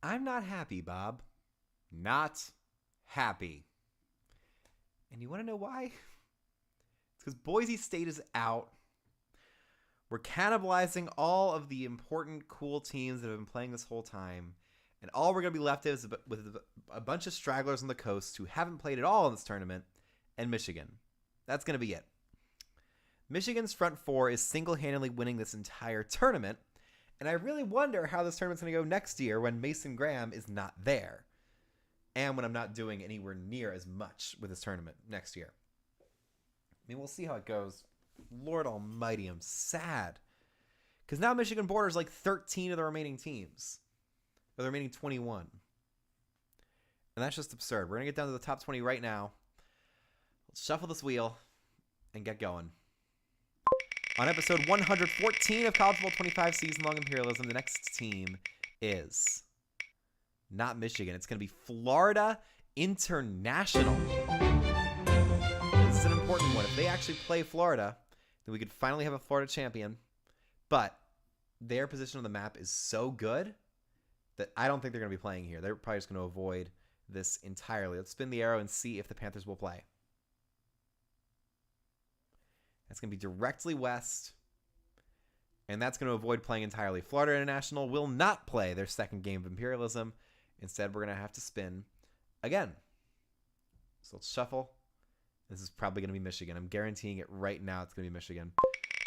I'm not happy, Bob. Not happy. And you want to know why? It's because Boise State is out. We're cannibalizing all of the important, cool teams that have been playing this whole time. And all we're going to be left is with a bunch of stragglers on the coast who haven't played at all in this tournament, and Michigan. That's going to be it. Michigan's front four is single-handedly winning this entire tournament. And I really wonder how this tournament's going to go next year when Mason Graham is not there. And when I'm not doing anywhere near as much with this tournament next year. I mean, we'll see how it goes. Lord almighty, I'm sad. Because now Michigan borders like 13 of the remaining teams. Or the remaining 21. And that's just absurd. We're going to get down to the top 20 right now. Let's shuffle this wheel and get going. On episode 114 of College Bowl 25 Season-Long Imperialism, the next team is not Michigan. It's going to be Florida International. This is an important one. If they actually play Florida, then we could finally have a Florida champion. But their position on the map is so good that I don't think they're going to be playing here. They're probably just going to avoid this entirely. Let's spin the arrow and see if the Panthers will play. That's going to be directly west. And that's going to avoid playing entirely. Florida International will not play their second game of Imperialism. Instead, we're going to have to spin again. So let's shuffle. This is probably going to be Michigan. I'm guaranteeing it right now it's going to be Michigan.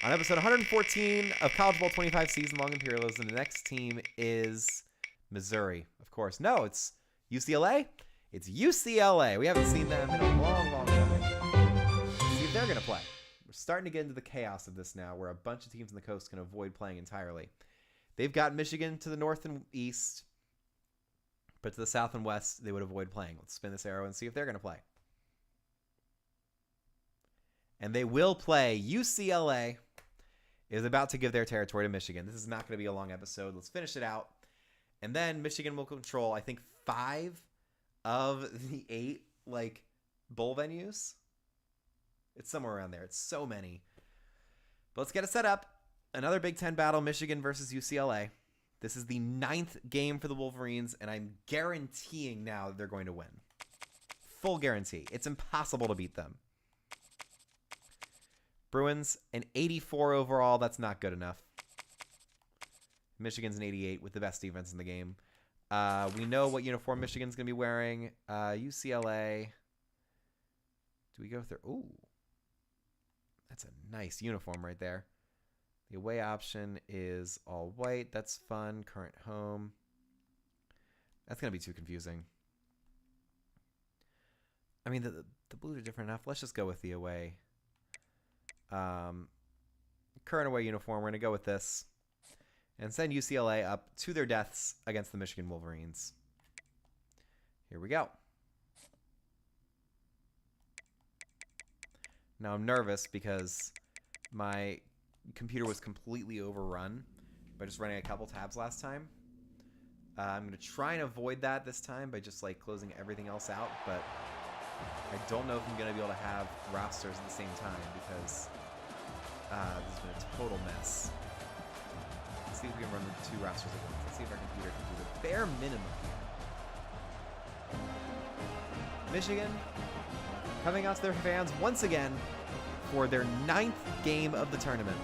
On episode 114 of College Bowl 25 Season-Long Imperialism, the next team is Missouri. Of course. No, it's UCLA. It's UCLA. We haven't seen them in a long, long time. Let's see if they're going to play. We're starting to get into the chaos of this now, where a bunch of teams on the coast can avoid playing entirely. They've got Michigan to the north and east, but to the south and west, they would avoid playing. Let's spin this arrow and see if they're going to play. And they will play. UCLA is about to give their territory to Michigan. This is not going to be a long episode. Let's finish it out. And then Michigan will control, I think, 5 of the 8 bowl venues. It's somewhere around there. It's so many. But let's get it set up. Another Big Ten battle, Michigan versus UCLA. This is the 9th game for the Wolverines, and I'm guaranteeing now that they're going to win. Full guarantee. It's impossible to beat them. Bruins, an 84 overall. That's not good enough. Michigan's an 88 with the best defense in the game. We know what uniform Michigan's going to be wearing. UCLA. Do we go through? Ooh. That's a nice uniform right there. The away option is all white. That's fun. Current home. That's going to be too confusing. I mean, the blues are different enough. Let's just go with the away. Current away uniform. We're going to go with this. And send UCLA up to their deaths against the Michigan Wolverines. Here we go. Now I'm nervous because my computer was completely overrun by just running a couple tabs last time. I'm going to try and avoid that this time by just closing everything else out, but I don't know if I'm going to be able to have rosters at the same time because this has been a total mess. Let's see if we can run the 2 rosters at once. Let's see if our computer can do the bare minimum here. Michigan coming out to their fans once again for their 9th game of the tournament.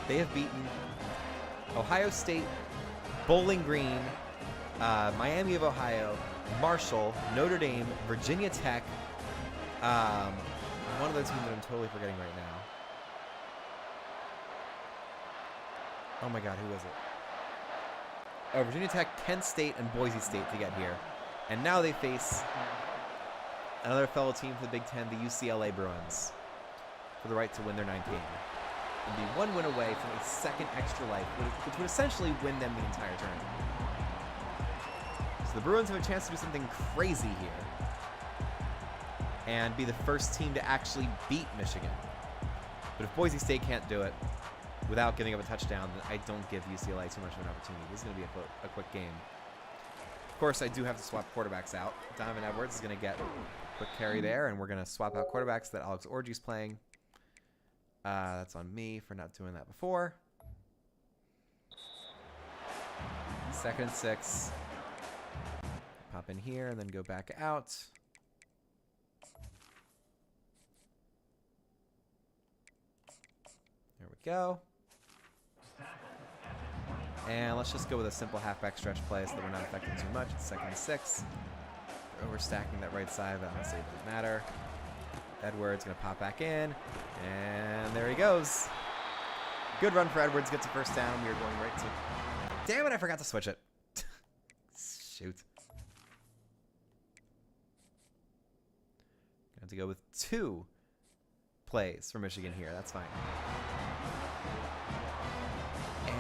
They have beaten Ohio State, Bowling Green, Miami of Ohio, Marshall, Notre Dame, Virginia Tech. One of those teams that I'm totally forgetting right now. Oh my God, who was it? Oh, Virginia Tech, Kent State, and Boise State to get here. And now they face another fellow team for the Big Ten, the UCLA Bruins, for the right to win their 9th game. And be 1 win away from a second extra life, which would essentially win them the entire tournament. So the Bruins have a chance to do something crazy here and be the first team to actually beat Michigan. But if Boise State can't do it without giving up a touchdown, then I don't give UCLA too much of an opportunity. This is going to be a quick game. Of course, I do have to swap quarterbacks out. Donovan Edwards is going to get a quick carry there, and we're going to swap out quarterbacks that Alex Orji's playing. That's on me for not doing that before. 2nd and 6. Pop in here and then go back out. There we go. And let's just go with a simple halfback stretch play so that we're not affecting too much. It's 2nd and 6. We're overstacking that right side, but honestly it doesn't matter. Edwards going to pop back in. And there he goes. Good run for Edwards. Gets a first down. We are going right to... Damn it, I forgot to switch it. Shoot. Gonna have to go with 2 plays for Michigan here. That's fine.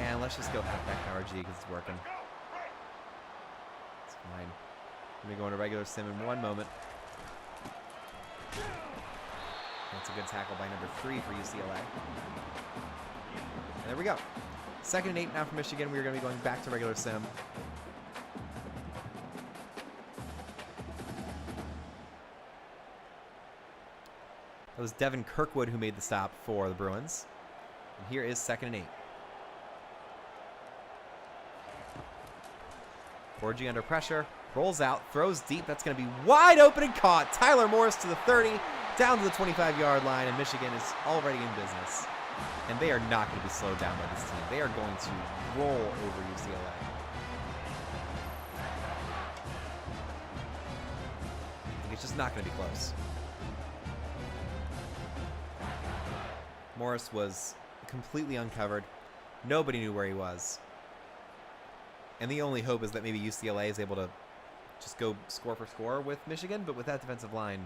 And let's just go halfback power G because it's working. It's fine. Let me go into regular sim in 1 moment. That's a good tackle by number 3 for UCLA. And there we go. 2nd and 8 now for Michigan. We are going to be going back to regular sim. It was Devin Kirkwood who made the stop for the Bruins. And here is 2nd and 8. Orji under pressure. Rolls out. Throws deep. That's going to be wide open and caught. Tyler Morris to the 30. Down to the 25-yard line. And Michigan is already in business. And they are not going to be slowed down by this team. They are going to roll over UCLA. It's just not going to be close. Morris was completely uncovered. Nobody knew where he was. And the only hope is that maybe UCLA is able to just go score for score with Michigan. But with that defensive line,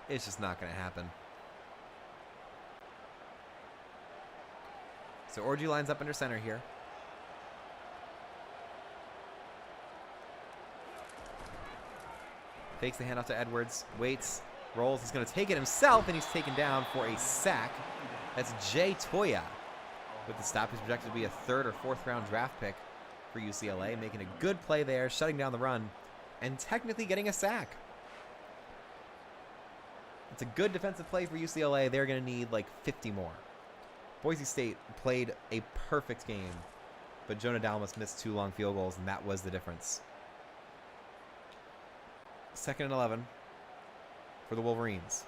it's just not going to happen. So Orji lines up under center here. Fakes the handoff to Edwards. Waits. Rolls. He's going to take it himself, and he's taken down for a sack. That's Jay Toya with the stop. He's projected to be a 3rd or 4th round draft pick for UCLA. Making a good play there, shutting down the run, and technically getting a sack. It's a good defensive play for UCLA. They're going to need like 50 more. Boise State played a perfect game, but Jonah Dalmas missed 2 long field goals, and that was the difference. 2nd and 11 for the Wolverines.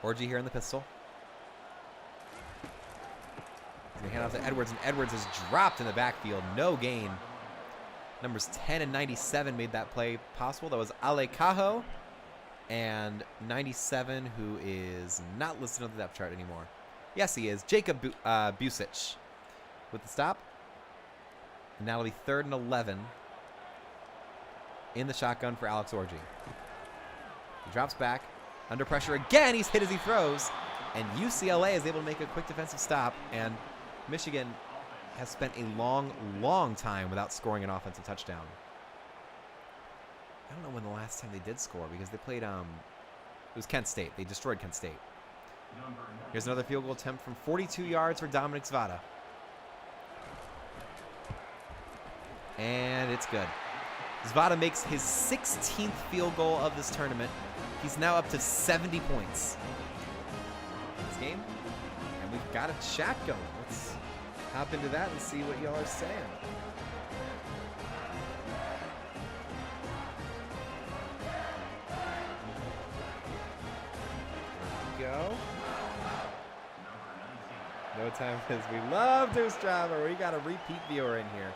Orji here in the pistol. He's going to hand off to Edwards, and Edwards is dropped in the backfield. No gain. Numbers 10 and 97 made that play possible. That was Ale Cajo. And 97, who is not listed on the depth chart anymore. Yes, he is. Jacob Busic with the stop. And that'll be 3rd and 11 in the shotgun for Alex Orji. He drops back. Under pressure again. He's hit as he throws. And UCLA is able to make a quick defensive stop. And Michigan has spent a long, long time without scoring an offensive touchdown. I don't know when the last time they did score because they played, it was Kent State. They destroyed Kent State. Here's another field goal attempt from 42 yards for Dominic Zvada. And it's good. Zvada makes his 16th field goal of this tournament. He's now up to 70 points in this game. And we've got a chat going. Let's hop into that and see what y'all are saying. Go. No time is. We love Deuce Driver. We got a repeat viewer in here.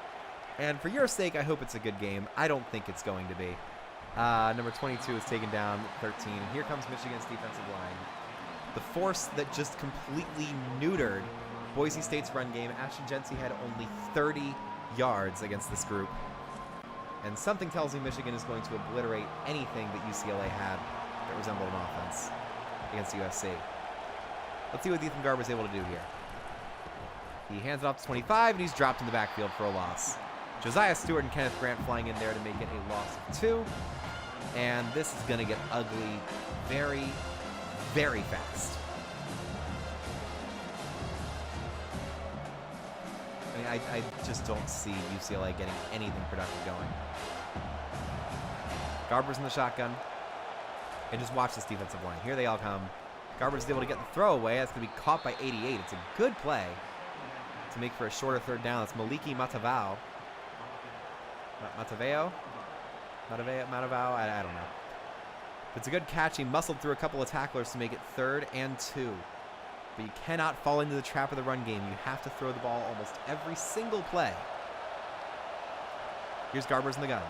And for your sake, I hope it's a good game. I don't think it's going to be. Number 22 is taken down, 13. And here comes Michigan's defensive line. The force that just completely neutered Boise State's run game. Ashton Jency had only 30 yards against this group. And something tells me Michigan is going to obliterate anything that UCLA had that resembled an offense against USC. Let's see what Ethan Garber's able to do here. He hands it off to 25, and he's dropped in the backfield for a loss. Josiah Stewart and Kenneth Grant flying in there to make it a loss of 2. And this is going to get ugly very, very fast. I mean, I just don't see UCLA getting anything productive going. Garber's in the shotgun. And just watch this defensive line. Here they all come. Garber's able to get the throw away. That's going to be caught by 88. It's a good play to make for a shorter 3rd down. That's Maliki Matavao Matavao? Matavao? I don't know. But it's a good catch. He muscled through a couple of tacklers to make it 3rd and 2. But you cannot fall into the trap of the run game. You have to throw the ball almost every single play. Here's Garbers in the gun.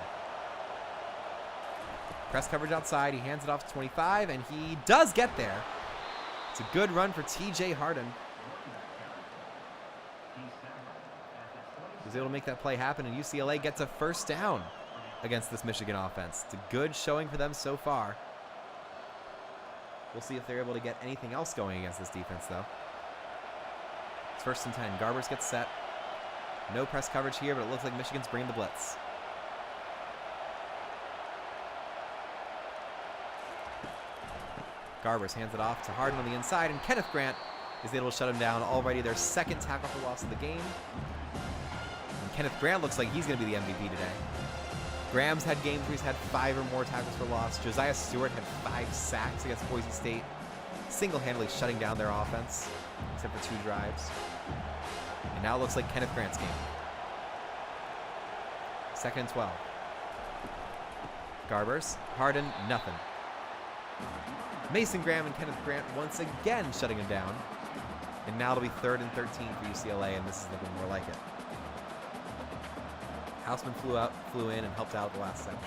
Press coverage outside. He hands it off to 25, and he does get there. It's a good run for TJ Harden. He was able to make that play happen, and UCLA gets a first down against this Michigan offense. It's a good showing for them so far. We'll see if they're able to get anything else going against this defense, though. It's 1st and 10. Garbers gets set. No press coverage here, but it looks like Michigan's bringing the blitz. Garbers hands it off to Harden on the inside, and Kenneth Grant is able to shut him down. Already their 2nd tackle for loss of the game. And Kenneth Grant looks like he's going to be the MVP today. Graham's had games where he's had 5 or more tackles for loss. Josiah Stewart had 5 sacks against Boise State, single-handedly shutting down their offense, except for 2 drives. And now it looks like Kenneth Grant's game. 2nd and 12. Garbers, Harden, nothing. Mason Graham and Kenneth Grant once again shutting him down. And now it'll be 3rd and 13 for UCLA, and this is looking more like it. Houseman flew in and helped out at the last second.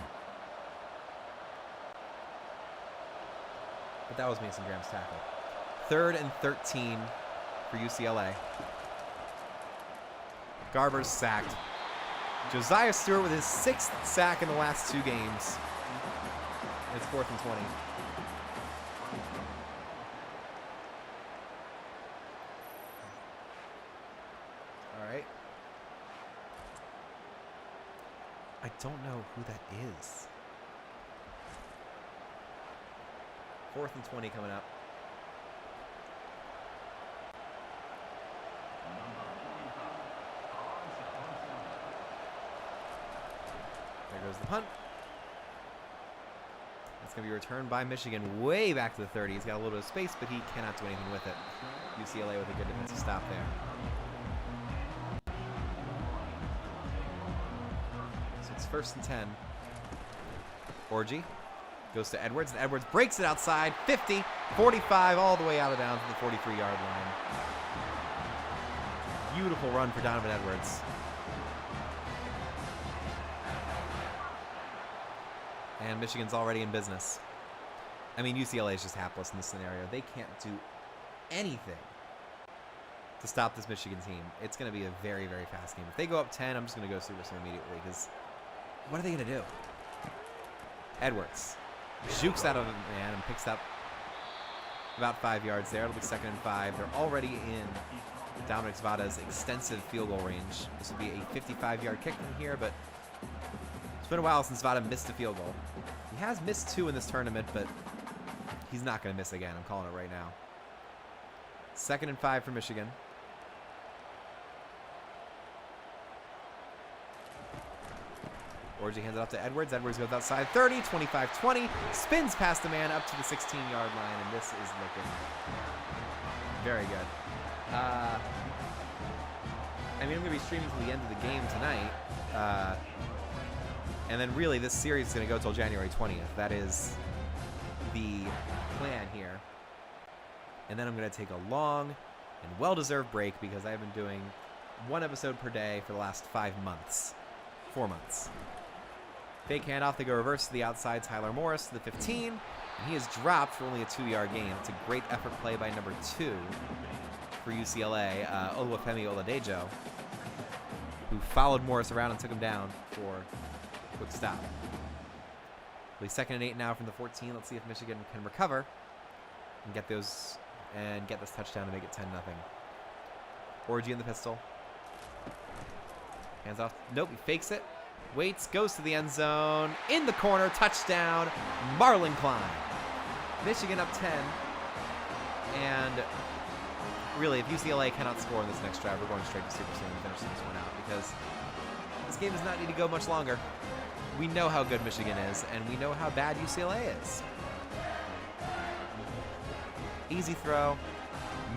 But that was Mason Graham's tackle. 3rd and 13 for UCLA. Garbers sacked. Josiah Stewart with his 6th sack in the last 2 games. It's 4th and 20. I don't know who that is. 4th and 20 coming up. There goes the punt. It's going to be returned by Michigan way back to the 30. He's got a little bit of space, but he cannot do anything with it. UCLA with a good defensive stop there. It's 1st and 10. Orji goes to Edwards, and Edwards breaks it outside. 50, 45, all the way out of bounds to the 43-yard line. Beautiful run for Donovan Edwards. And Michigan's already in business. I mean, UCLA is just hapless in this scenario. They can't do anything to stop this Michigan team. It's going to be a very, very fast game. If they go up 10, I'm just going to go Super Saiyan immediately, because what are they going to do? Edwards jukes out of a man and picks up about 5 yards there. It'll be 2nd and 5. They're already in Dominic Zvada's extensive field goal range. This would be a 55-yard kick from here, but it's been a while since Zvada missed a field goal. He has missed 2 in this tournament, but he's not going to miss again. I'm calling it right now. 2nd and 5 for Michigan. Orji hands it off to Edwards. Edwards goes outside 30, 25-20. Spins past the man up to the 16-yard line, and this is looking very good. I mean, I'm going to be streaming to the end of the game tonight. And then really this series is going to go till January 20th. That is the plan here. And then I'm going to take a long and well-deserved break because I've been doing 1 episode per day for the last 4 months. Fake handoff, they go reverse to the outside. Tyler Morris to the 15, and he is dropped for only a 2-yard gain. It's a great effort play by number 2 for UCLA, Oluwafemi Oladejo, who followed Morris around and took him down for a quick stop. It'll be 2nd and 8 now from the 14. Let's see if Michigan can recover and get this touchdown to make it 10-0. Orji in the pistol. Hands off. Nope, he fakes it. Waits, goes to the end zone. In the corner, touchdown, Marlon Klein. Michigan up 10. And really, if UCLA cannot score in this next drive, we're going straight to Super Saiyan and finishing this one out because this game does not need to go much longer. We know how good Michigan is, and we know how bad UCLA is. Easy throw.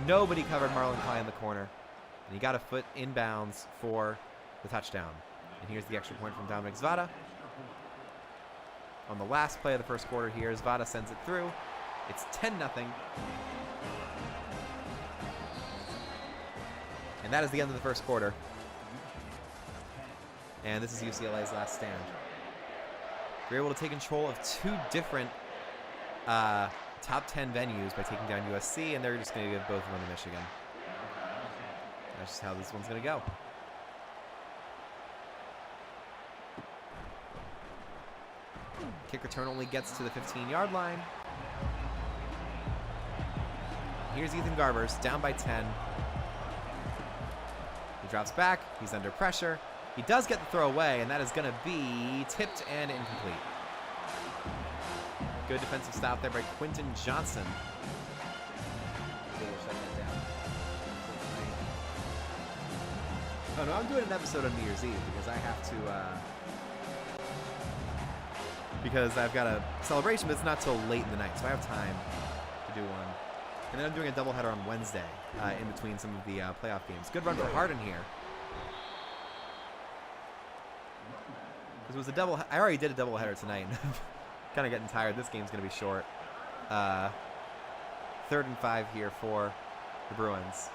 Nobody covered Marlon Klein in the corner. And he got a foot inbounds for the touchdown. And here's the extra point from Dominic Zvada. On the last play of the first quarter here, Zvada sends it through. It's 10-0. And that is the end of the first quarter. And this is UCLA's last stand. They're able to take control of two different top 10 venues by taking down USC, and they're just going to give both of them to Michigan. That's just how this one's going to go. Kick return only gets to the 15-yard line. Here's Ethan Garbers, down by 10. He drops back. He's under pressure. He does get the throw away, and that is going to be tipped and incomplete. Good defensive stop there by Quentin Johnson. Oh, no, I'm doing an episode on New Year's Eve because I have to... because I've got a celebration, but it's not till late in the night, so I have time to do one. And then I'm doing a doubleheader on Wednesday in between some of the playoff games. Good run for Harden here. Because it was a double. I already did a doubleheader tonight. Kind of getting tired. This game's going to be short. 3rd and 5 here for the Bruins.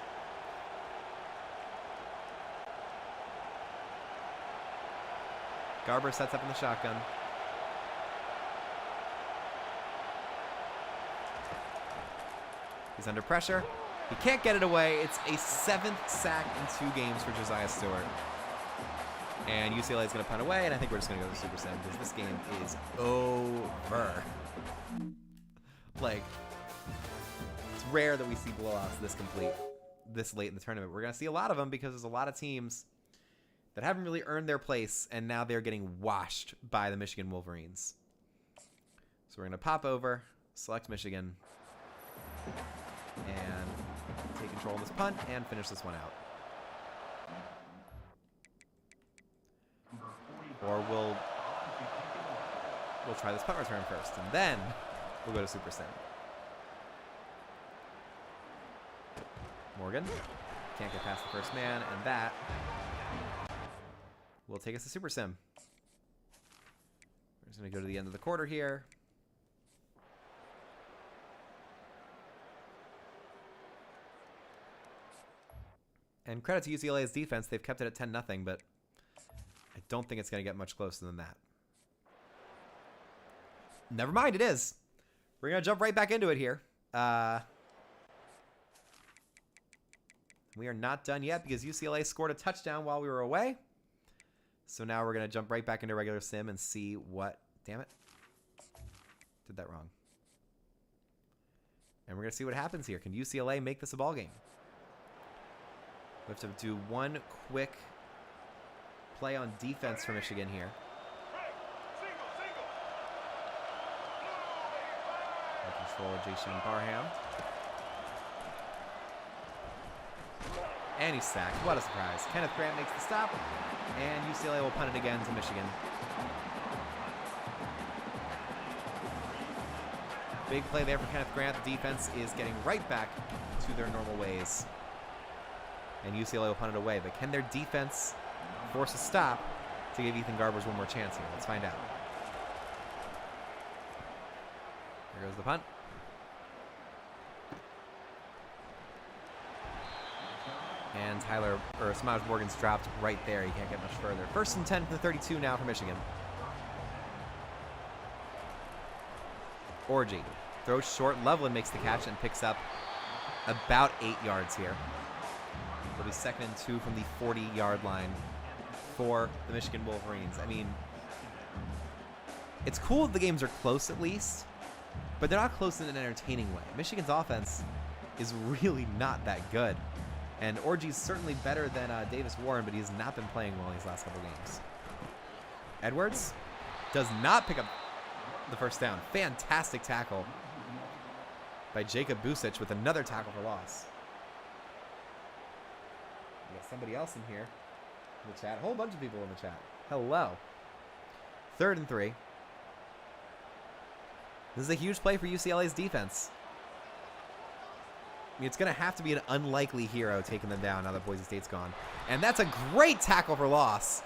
Garber sets up in the shotgun. He's under pressure. He can't get it away. It's a 7th sack in 2 games for Josiah Stewart. And UCLA is going to punt away, and I think we're just going to go to Super Sim because this game is over. Like, it's rare that we see blowouts this complete this late in the tournament. We're going to see a lot of them because there's a lot of teams that haven't really earned their place, and now they're getting washed by the Michigan Wolverines. So we're going to pop over, select Michigan, and take control of this punt and finish this one out. Or we'll try this punt return first, and then we'll go to Super Sim. Morgan can't get past the first man, and that will take us to Super Sim. We're just going to go to the end of the quarter here. And credit to UCLA's defense. They've kept it at 10-0, but I don't think it's going to get much closer than that. Never mind, it is. We're going to jump right back into it here. We are not done yet because UCLA scored a touchdown while we were away. So now we're going to jump right back into regular sim and see what... Damn it. Did that wrong. And we're going to see what happens here. Can UCLA make this a ball game? We have to do one quick play on defense for Michigan here. Control Jason Barham. And he's sacked. What a surprise. Kenneth Grant makes the stop. And UCLA will punt it again to Michigan. Big play there for Kenneth Grant. The defense is getting right back to their normal ways. And UCLA will punt it away. But can their defense force a stop to give Ethan Garbers one more chance here? Let's find out. There goes the punt. And Samaj Morgan's dropped right there. He can't get much further. 1st and 10 from the 32 now for Michigan. Orgy throws short. Loveland makes the catch and picks up about 8 yards here. It'll be 2nd and 2 from the 40-yard line for the Michigan Wolverines. I mean, it's cool that the games are close at least, but they're not close in an entertaining way. Michigan's offense is really not that good. And Orgy's certainly better than Davis Warren, but he's not been playing well these last couple games. Edwards does not pick up the first down. Fantastic tackle by Jacob Busic with another tackle for loss. We got somebody else in here in the chat. A whole bunch of people in the chat. Hello. 3rd and 3. This is a huge play for UCLA's defense. I mean, it's going to have to be an unlikely hero taking them down now that Boise State's gone. And that's a great tackle for loss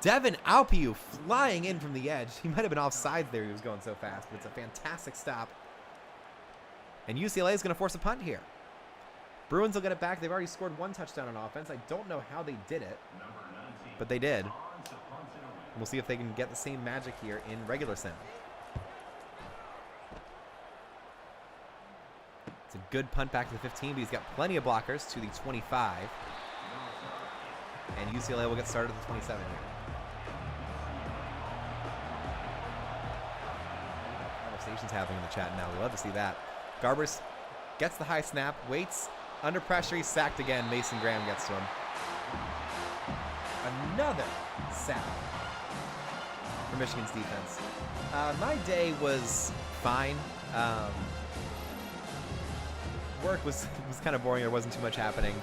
Devin Alpiu flying in from the edge. He might have been offside there. He was going so fast, but it's a fantastic stop. And UCLA is going to force a punt here. Bruins will get it back. They've already scored 1 touchdown on offense. I don't know how they did it, but they did. We'll see if they can get the same magic here in regular sim. It's a good punt back to the 15, but he's got plenty of blockers to the 25. And UCLA will get started at the 27 here. Conversations happening in the chat now. We love to see that. Garbers gets the high snap, waits, under pressure, he's sacked again. Mason Graham gets to him. Another sack for Michigan's defense. My day was fine. Work was kind of boring. There wasn't too much happening.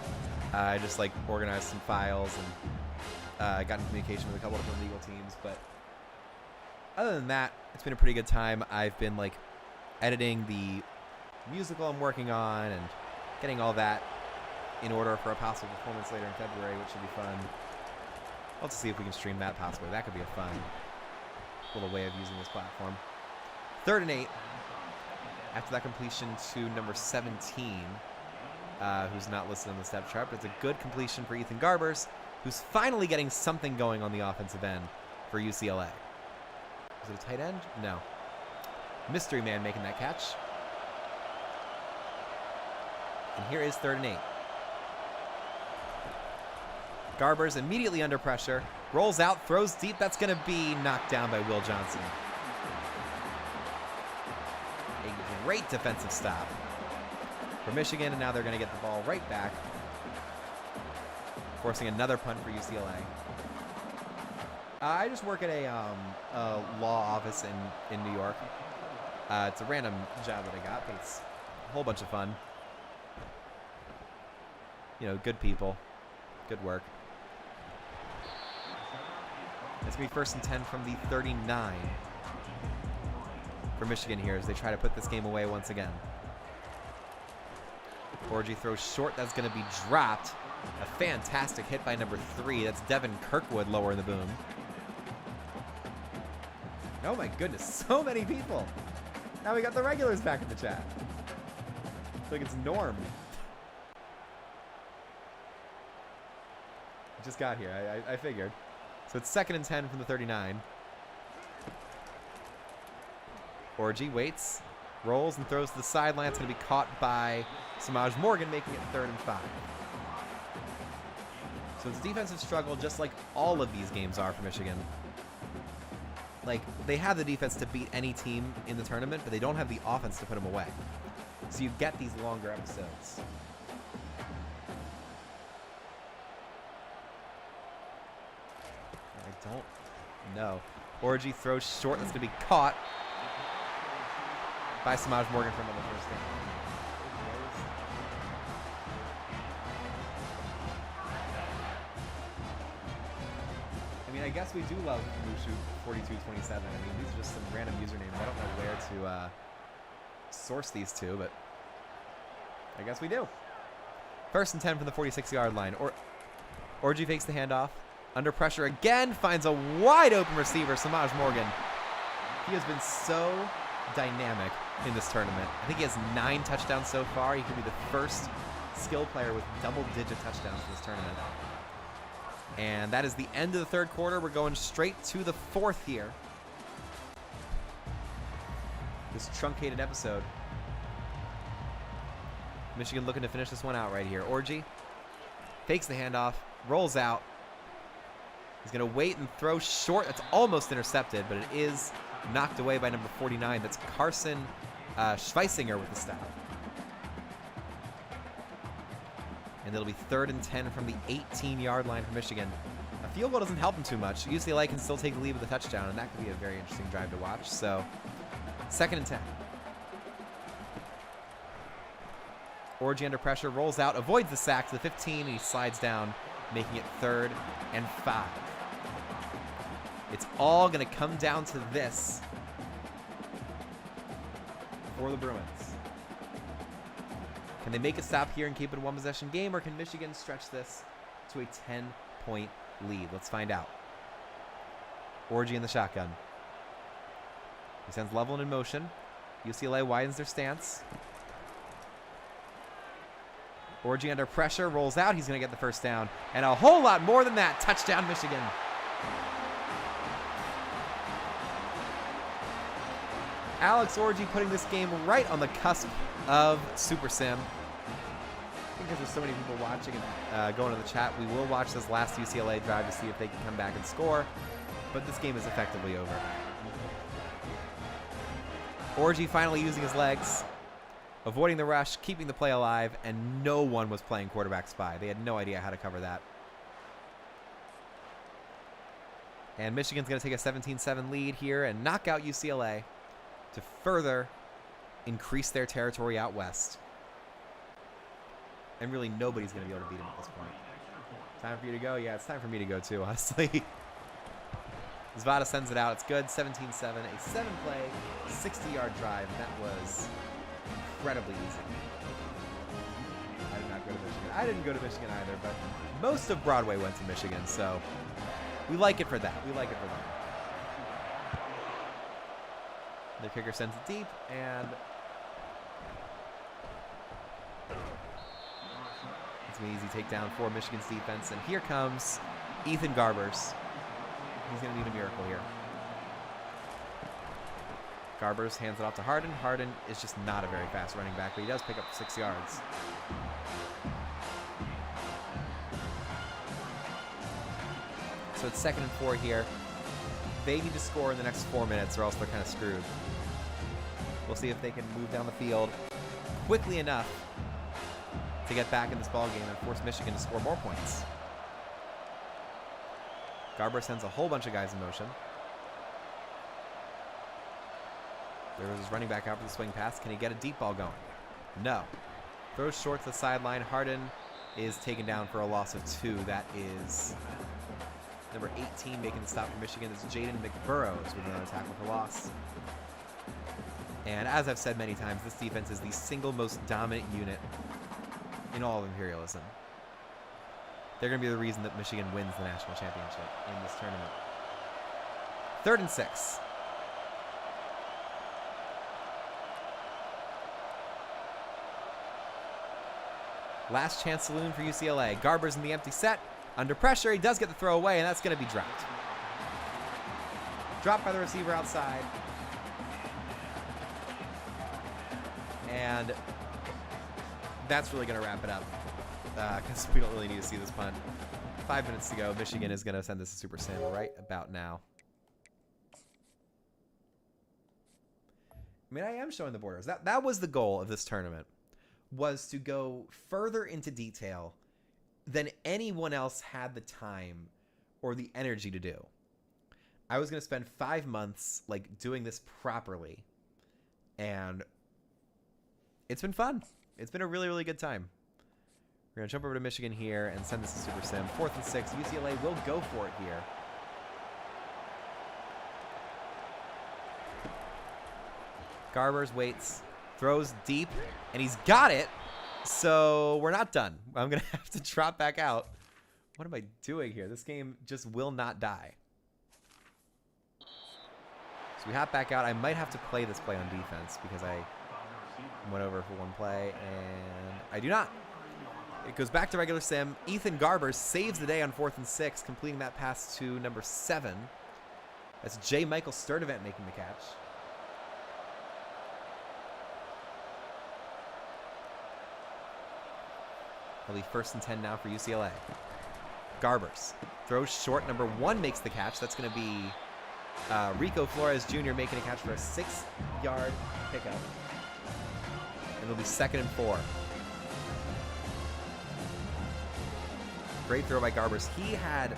I just like organized some files and got in communication with a couple of different legal teams. But other than that, it's been a pretty good time. I've been like editing the musical I'm working on and getting all that in order for a possible performance later in February, which should be fun. Let's see if we can stream that possibly. That could be a fun little way of using this platform. 3rd and 8. After that completion to number 17, who's not listed on the step chart, but it's a good completion for Ethan Garbers, who's finally getting something going on the offensive end for UCLA. Is it a tight end? No. Mystery man making that catch. And here is 3rd and 8. Garbers immediately under pressure. Rolls out, throws deep. That's going to be knocked down by Will Johnson. A great defensive stop for Michigan, and now they're going to get the ball right back, forcing another punt for UCLA. I just work at a law office in New York. It's a random job that I got, but it's a whole bunch of fun. You know, good people, good work. It's going to be 1st and 10 from the 39 for Michigan here as they try to put this game away once again. Orgy throws short. That's going to be dropped. A fantastic hit by number 3. That's Devin Kirkwood lower in the boom. Oh my goodness, so many people. Now we got the regulars back in the chat. It's like it's Norm. Just got here, I figured. So it's 2nd and 10 from the 39. Orgy waits, rolls, and throws to the sideline. It's going to be caught by Samaj Morgan, making it 3rd and 5. So it's defensive struggle, just like all of these games are for Michigan. Like, they have the defense to beat any team in the tournament, but they don't have the offense to put them away. So you get these longer episodes. I don't know. Orgy throws short. That's going to be caught by Samaj Morgan from another first down. I mean, I guess we do love Mushu4227. I mean, these are just some random usernames. I don't know where to source these to, but I guess we do. 1st and 10 from the 46-yard line. Orgy fakes the handoff. Under pressure again, finds a wide open receiver, Samaj Morgan. He has been so dynamic in this tournament. I think he has 9 touchdowns so far. He could be the first skill player with double-digit touchdowns in this tournament. And that is the end of the 3rd quarter. We're going straight to the 4th here. This truncated episode. Michigan looking to finish this one out right here. Orgy fakes the handoff, rolls out. He's going to wait and throw short. That's almost intercepted, but it is knocked away by number 49. That's Carson Schweisinger with the stop. And it'll be 3rd and 10 from the 18-yard line for Michigan. A field goal doesn't help them too much. UCLA can still take the lead with a touchdown, and that could be a very interesting drive to watch. So, 2nd and 10. Orgy under pressure, rolls out, avoids the sack to the 15, and he slides down, making it 3rd and 5. It's all going to come down to this for the Bruins. Can they make a stop here and keep it a one-possession game, or can Michigan stretch this to a 10-point lead? Let's find out. Orgy in the shotgun. He sends Loveland in motion. UCLA widens their stance. Orgy under pressure, rolls out. He's going to get the first down. And a whole lot more than that. Touchdown, Michigan. Alex Orgy putting this game right on the cusp of Super Sim. I think because there's so many people watching and going to the chat, we will watch this last UCLA drive to see if they can come back and score. But this game is effectively over. Orgy finally using his legs, avoiding the rush, keeping the play alive, and no one was playing quarterback spy. They had no idea how to cover that. And Michigan's going to take a 17-7 lead here and knock out UCLA to further increase their territory out west. And really nobody's going to be able to beat them at this point. Time for you to go? Yeah, it's time for me to go too, honestly. Zvada sends it out. It's good. 17-7. A 7-play, 60-yard drive. And that was incredibly easy. I did not go to Michigan. I didn't go to Michigan either, but most of Broadway went to Michigan, so we like it for that. We like it for that. The kicker sends it deep, and it's an easy takedown for Michigan's defense. And here comes Ethan Garbers. He's going to need a miracle here. Garbers hands it off to Harden. Harden is just not a very fast running back, but he does pick up 6 yards. So it's 2nd and 4 here. They need to score in the next 4 minutes or else they're kind of screwed. We'll see if they can move down the field quickly enough to get back in this ball game and force Michigan to score more points. Garber sends a whole bunch of guys in motion. There's his running back out for the swing pass. Can he get a deep ball going? No. Throws short to the sideline. Harden is taken down for a loss of 2. That is number 18 making the stop for Michigan. It's Jaden McBurrows with another tackle for loss. And as I've said many times, this defense is the single most dominant unit in all of Imperialism. They're going to be the reason that Michigan wins the national championship in this tournament. 3rd and 6. Last chance saloon for UCLA. Garber's in the empty set. Under pressure, he does get the throw away, and that's going to be dropped. Dropped by the receiver outside. And that's really going to wrap it up because we don't really need to see this punt. 5 minutes to go. Michigan is going to send this to Super Sim right about now. I mean, I am showing the borders. That was the goal of this tournament, was to go further into detail than anyone else had the time or the energy to do. I was going to spend 5 months like doing this properly, and it's been fun. It's been a really, really good time. We're going to jump over to Michigan here and send this to Super Sim. 4th and 6. UCLA will go for it here. Garbers waits, throws deep, and he's got it. So we're not done. I'm going to have to drop back out. What am I doing here? This game just will not die. So we hop back out. I might have to play this play on defense because I went over for one play, and I do not. It goes back to regular sim. Ethan Garbers saves the day on 4th and 6, completing that pass to number 7. That's J. Michael Sturdivant making the catch. It'll be 1st and 10 now for UCLA. Garbers throws short. Number 1 makes the catch. That's going to be Rico Flores Jr. making a catch for a 6-yard pickup. And it'll be 2nd and 4. Great throw by Garbers. He had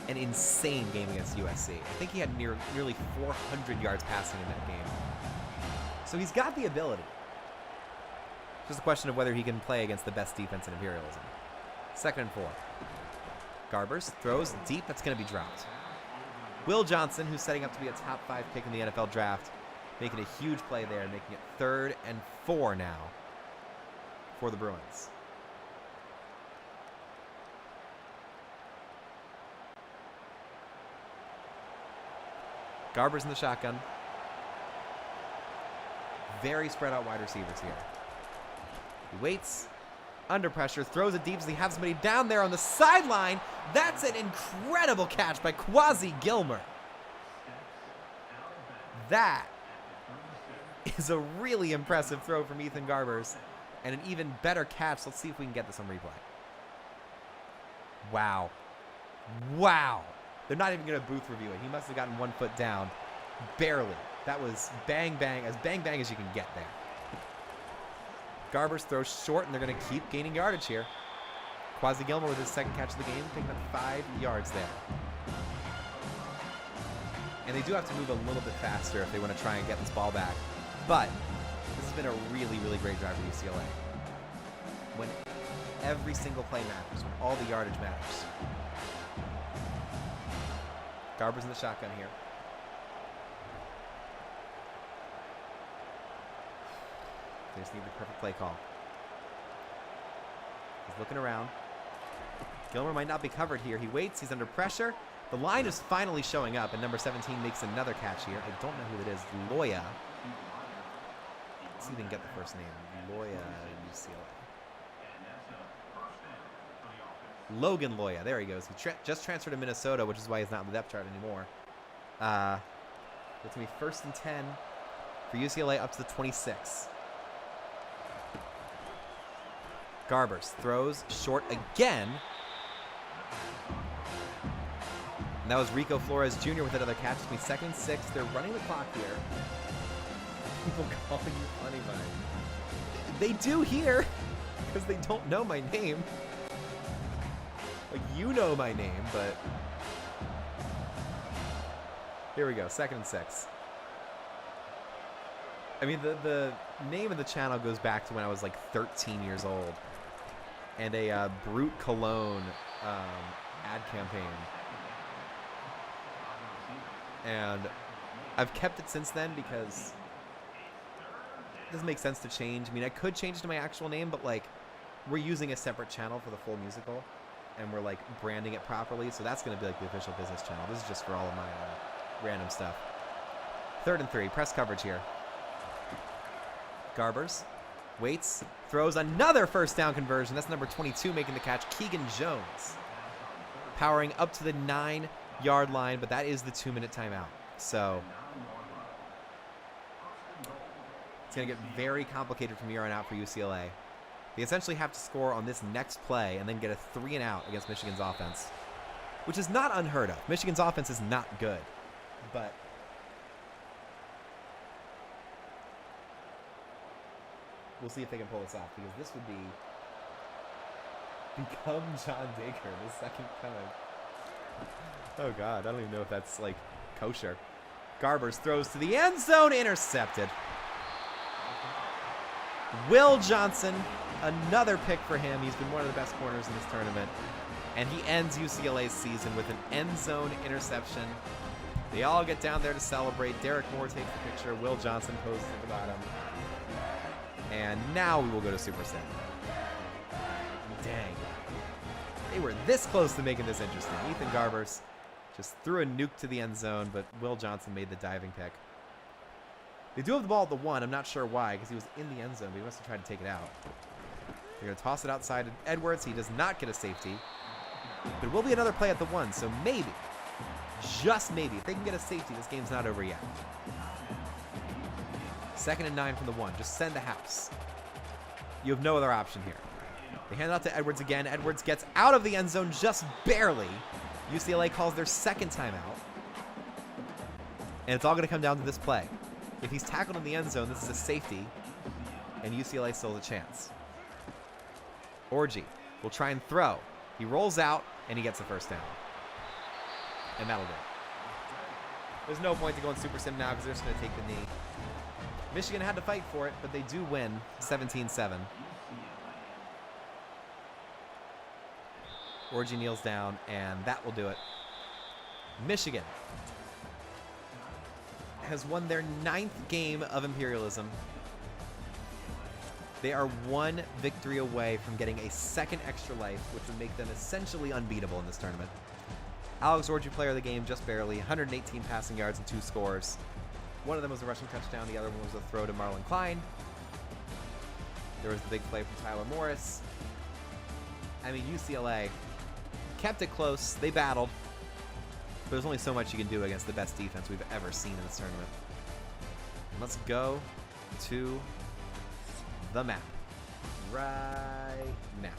an insane game against USC. I think he had nearly 400 yards passing in that game. So he's got the ability. Just a question of whether he can play against the best defense in Imperialism. 2nd and 4. Garbers throws deep. That's going to be dropped. Will Johnson, who's setting up to be a top 5 pick in the NFL draft, making a huge play there, making it 3rd and 4 now for the Bruins. Garber's in the shotgun. Very spread out wide receivers here. He waits. Under pressure. Throws it deep as he has somebody down there on the sideline. That's an incredible catch by Quasi Gilmer. That is a really impressive throw from Ethan Garbers. And an even better catch. Let's see if we can get this on replay. Wow. Wow. They're not even going to booth review it. He must have gotten 1 foot down. Barely. That was bang, bang as you can get there. Garbers throws short, and they're going to keep gaining yardage here. Quasi Gilmer with his second catch of the game, picking up 5 yards there. And they do have to move a little bit faster if they want to try and get this ball back. But this has been a really, really great drive for UCLA. When every single play matters, when all the yardage matters. Garbers in the shotgun here. They just need the perfect play call. He's looking around. Gilmer might not be covered here. He waits. He's under pressure. The line is finally showing up, and number 17 makes another catch here. I don't know who it is. Loya. Let's see if we can get the first name. Loya, UCLA. Logan Loya. There he goes. He just transferred to Minnesota, which is why he's not on the depth chart anymore. It's going to be 1st and 10 for UCLA up to the 26. Garbers throws short again. And that was Rico Flores Jr. with another catch. It's going to be 2nd and 6. They're running the clock here. People calling you funny man. They do here because they don't know my name. Like, you know my name, but here we go. 2nd and 6. I mean, the name of the channel goes back to when I was like 13 years old. And a Brute Cologne ad campaign. And I've kept it since then because it doesn't make sense to change. I mean, I could change it to my actual name, but like, we're using a separate channel for the full musical. And we're like branding it properly. So that's going to be like the official business channel. This is just for all of my random stuff. 3rd and 3. Press coverage here. Garbers waits, throws another first down conversion. That's number 22 making the catch, Keegan Jones. Powering up to the 9-yard line, but that is the 2-minute timeout. So it's going to get very complicated from here on out for UCLA. They essentially have to score on this next play and then get a 3 and out against Michigan's offense, which is not unheard of. Michigan's offense is not good, but we'll see if they can pull this off, because this would become John Dacre, the second coming. Oh God, I don't even know if that's like kosher. Garbers throws to the end zone, intercepted. Will Johnson, another pick for him. He's been one of the best corners in this tournament. And he ends UCLA's season with an end zone interception. They all get down there to celebrate. Derek Moore takes the picture. Will Johnson poses at the bottom. And now we will go to Super Sim. Dang. They were this close to making this interesting. Ethan Garbers just threw a nuke to the end zone, but Will Johnson made the diving pick. They do have the ball at the 1. I'm not sure why, because he was in the end zone, but he must have tried to take it out. They're going to toss it outside Edwards. He does not get a safety. But it will be another play at the 1, so maybe, just maybe, if they can get a safety, this game's not over yet. 2nd and 9 from the 1. Just send the house. You have no other option here. They hand it out to Edwards again. Edwards gets out of the end zone just barely. UCLA calls their second timeout. And it's all going to come down to this play. If he's tackled in the end zone, this is a safety, and UCLA still has a chance. Orji will try and throw. He rolls out, and he gets the first down. And that'll do it. There's no point to go in Super Sim now because they're just going to take the knee. Michigan had to fight for it, but they do win 17-7. Orji kneels down, and that will do it. Michigan has won their 9th game of Imperialism. They are 1 victory away from getting a second extra life, which would make them essentially unbeatable in this tournament. Alex Orji, player of the game, just barely. 118 passing yards and 2 scores. One of them was a rushing touchdown. The other one was a throw to Marlon Klein. There was the big play from Tyler Morris. I mean, UCLA kept it close. They battled. But there's only so much you can do against the best defense we've ever seen in this tournament. And let's go to the map right now.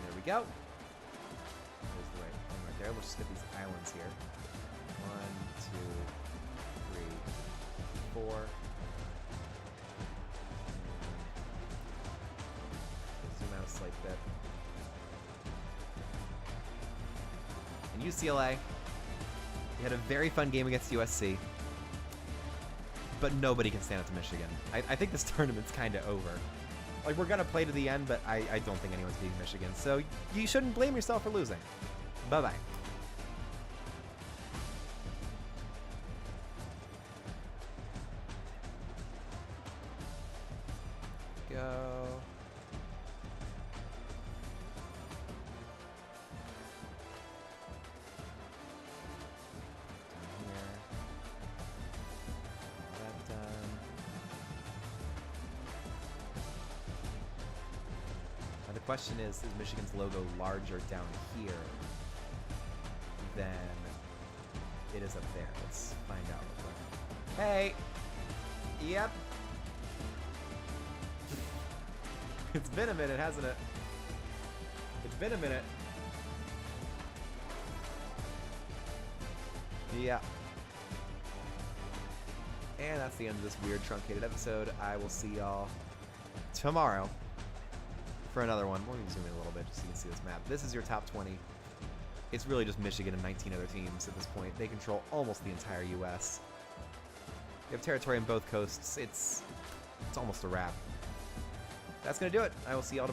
There we go. There's the right thing right there. We'll just get these islands here. 1, 2, 3, 4. Zoom out a slight bit. And UCLA, we had a very fun game against USC, but nobody can stand up to Michigan. I think this tournament's kind of over. Like, we're going to play to the end, but I don't think anyone's beating Michigan. So you shouldn't blame yourself for losing. Bye-bye. Go. Down here. All that done. Now the question is Michigan's logo larger down here than it is up there? Let's find out real quick. Hey! Yep. It's been a minute, hasn't it? It's been a minute. Yeah. And that's the end of this weird truncated episode. I will see y'all tomorrow for another one. We'll zoom in a little bit just so you can see this map. This is your top 20. It's really just Michigan and 19 other teams at this point. They control almost the entire U.S. You have territory on both coasts. It's almost a wrap. That's going to do it. I will see y'all tomorrow.